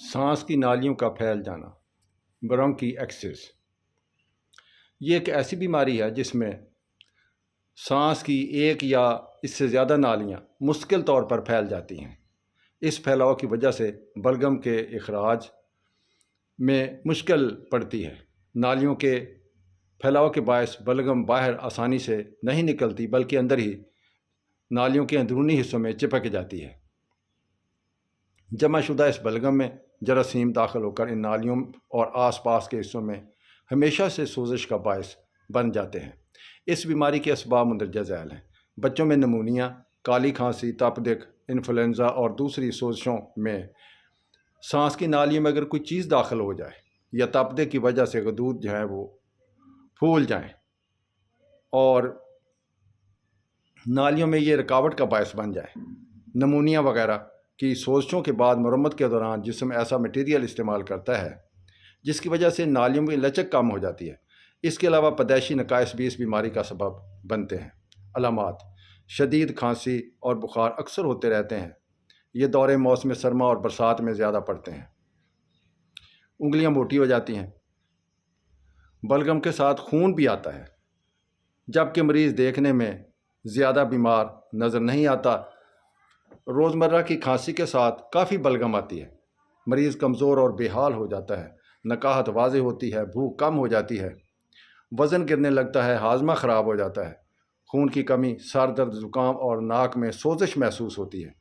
سانس کی نالیوں کا پھیل جانا، برونکی ایکسس، یہ ایک ایسی بیماری ہے جس میں سانس کی ایک یا اس سے زیادہ نالیاں مستقل طور پر پھیل جاتی ہیں۔ اس پھیلاؤ کی وجہ سے بلغم کے اخراج میں مشکل پڑتی ہے۔ نالیوں کے پھیلاؤ کے باعث بلغم باہر آسانی سے نہیں نکلتی بلکہ اندر ہی نالیوں کے اندرونی حصوں میں چپک جاتی ہے۔ جمع شدہ اس بلغم میں جراثیم داخل ہو کر ان نالیوں اور آس پاس کے حصوں میں ہمیشہ سے سوزش کا باعث بن جاتے ہیں۔ اس بیماری کے اسباب مندرجہ ذیل ہیں۔ بچوں میں نمونیا، کالی کھانسی، تپ دق، انفلوئنزا اور دوسری سوزشوں میں سانس کی نالیوں میں اگر کوئی چیز داخل ہو جائے یا تپ دق کی وجہ سے غدود جو ہے وہ پھول جائیں اور نالیوں میں یہ رکاوٹ کا باعث بن جائے، نمونیا وغیرہ کی سوزشوں کے بعد مرمت کے دوران جسم ایسا مٹیریل استعمال کرتا ہے جس کی وجہ سے نالیوں میں لچک کم ہو جاتی ہے۔ اس کے علاوہ پیدائشی نقائص بھی اس بیماری کا سبب بنتے ہیں۔ علامات: شدید کھانسی اور بخار اکثر ہوتے رہتے ہیں۔ یہ دورے موسم سرما اور برسات میں زیادہ پڑتے ہیں۔ انگلیاں موٹی ہو جاتی ہیں۔ بلغم کے ساتھ خون بھی آتا ہے، جبکہ مریض دیکھنے میں زیادہ بیمار نظر نہیں آتا۔ روزمرہ کی کھانسی کے ساتھ کافی بلغم آتی ہے۔ مریض کمزور اور بے حال ہو جاتا ہے، نقاہت واضح ہوتی ہے، بھوک کم ہو جاتی ہے، وزن گرنے لگتا ہے، ہاضمہ خراب ہو جاتا ہے، خون کی کمی، سر درد، زکام اور ناک میں سوزش محسوس ہوتی ہے۔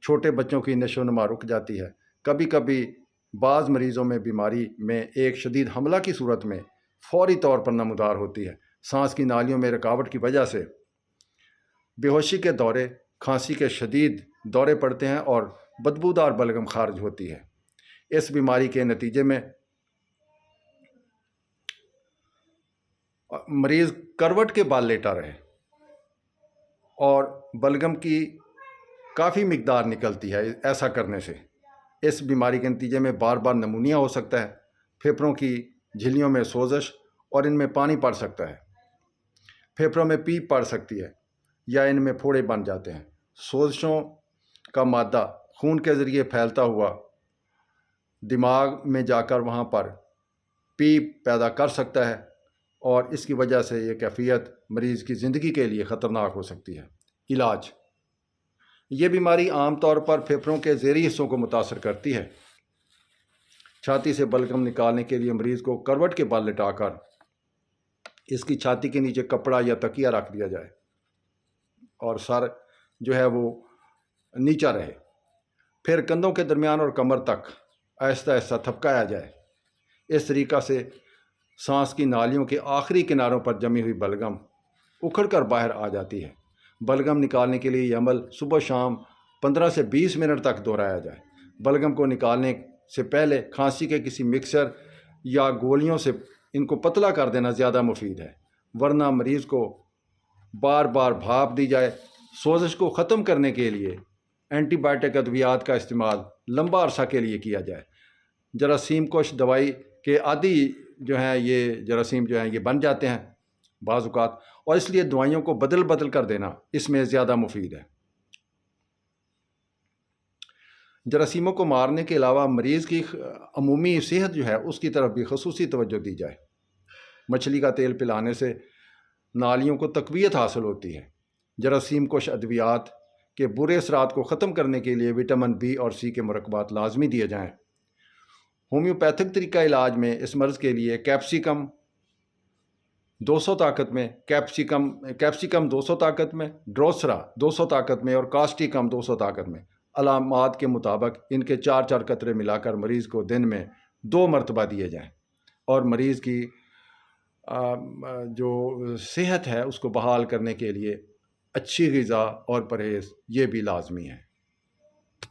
چھوٹے بچوں کی نشو و نما رک جاتی ہے۔ کبھی کبھی بعض مریضوں میں بیماری میں ایک شدید حملہ کی صورت میں فوری طور پر نمودار ہوتی ہے۔ سانس کی نالیوں میں رکاوٹ کی وجہ سے بے ہوشی کے دورے، کھانسی کے شدید دورے پڑتے ہیں اور بدبودار بلغم خارج ہوتی ہے۔ اس بیماری کے نتیجے میں مریض کروٹ کے بال لیٹا رہے اور بلغم کی کافی مقدار نکلتی ہے۔ ایسا کرنے سے اس بیماری کے نتیجے میں بار بار نمونیا ہو سکتا ہے، پھیپھڑوں کی جھلیوں میں سوزش اور ان میں پانی پڑ سکتا ہے، پھیپھڑوں میں پیپ پڑ سکتی ہے یا ان میں پھوڑے بن جاتے ہیں۔ سوزشوں کا مادہ خون کے ذریعے پھیلتا ہوا دماغ میں جا کر وہاں پر پیپ پیدا کر سکتا ہے اور اس کی وجہ سے یہ کیفیت مریض کی زندگی کے لیے خطرناک ہو سکتی ہے۔ علاج: یہ بیماری عام طور پر پھیپھڑوں کے ذیلی حصوں کو متاثر کرتی ہے۔ چھاتی سے بلغم نکالنے کے لیے مریض کو کروٹ کے بال لٹا کر اس کی چھاتی کے نیچے کپڑا یا تکیہ رکھ دیا جائے اور سر جو ہے وہ نیچا رہے، پھر کندھوں کے درمیان اور کمر تک آہستہ آہستہ تھپکایا جائے۔ اس طریقہ سے سانس کی نالیوں کے آخری کناروں پر جمی ہوئی بلغم اکھڑ کر باہر آ جاتی ہے۔ بلغم نکالنے کے لیے یہ عمل صبح شام 15 سے 20 منٹ تک دہرایا جائے۔ بلغم کو نکالنے سے پہلے کھانسی کے کسی مکسر یا گولیوں سے ان کو پتلا کر دینا زیادہ مفید ہے، ورنہ مریض کو بار بار بھاپ دی جائے۔ سوزش کو ختم کرنے کے لیے اینٹی بائیوٹک ادویات کا استعمال لمبا عرصہ کے لیے کیا جائے۔ جراثیم کش دوائی کے عادی جو ہیں یہ جراثیم جو ہیں یہ بن جاتے ہیں بعض اوقات، اور اس لیے دوائیوں کو بدل کر دینا اس میں زیادہ مفید ہے۔ جراثیموں کو مارنے کے علاوہ مریض کی عمومی صحت جو ہے اس کی طرف بھی خصوصی توجہ دی جائے۔ مچھلی کا تیل پلانے سے نالیوں کو تقویت حاصل ہوتی ہے۔ جراثیم کش ادویات کے برے اثرات کو ختم کرنے کے لیے وٹامن بی اور سی کے مرکبات لازمی دیے جائیں۔ ہومیوپیتھک طریقہ علاج میں اس مرض کے لیے کیپسیکم 200 طاقت میں، کیپسیکم 200 طاقت میں، ڈروسرا 200 طاقت میں اور کاسٹیکم 200 طاقت میں۔ علامات کے مطابق ان کے 4 قطرے ملا کر مریض کو دن میں 2 مرتبہ دیے جائیں، اور مریض کی جو صحت ہے اس کو بحال کرنے کے لیے اچھی غذا اور پرہیز یہ بھی لازمی ہے۔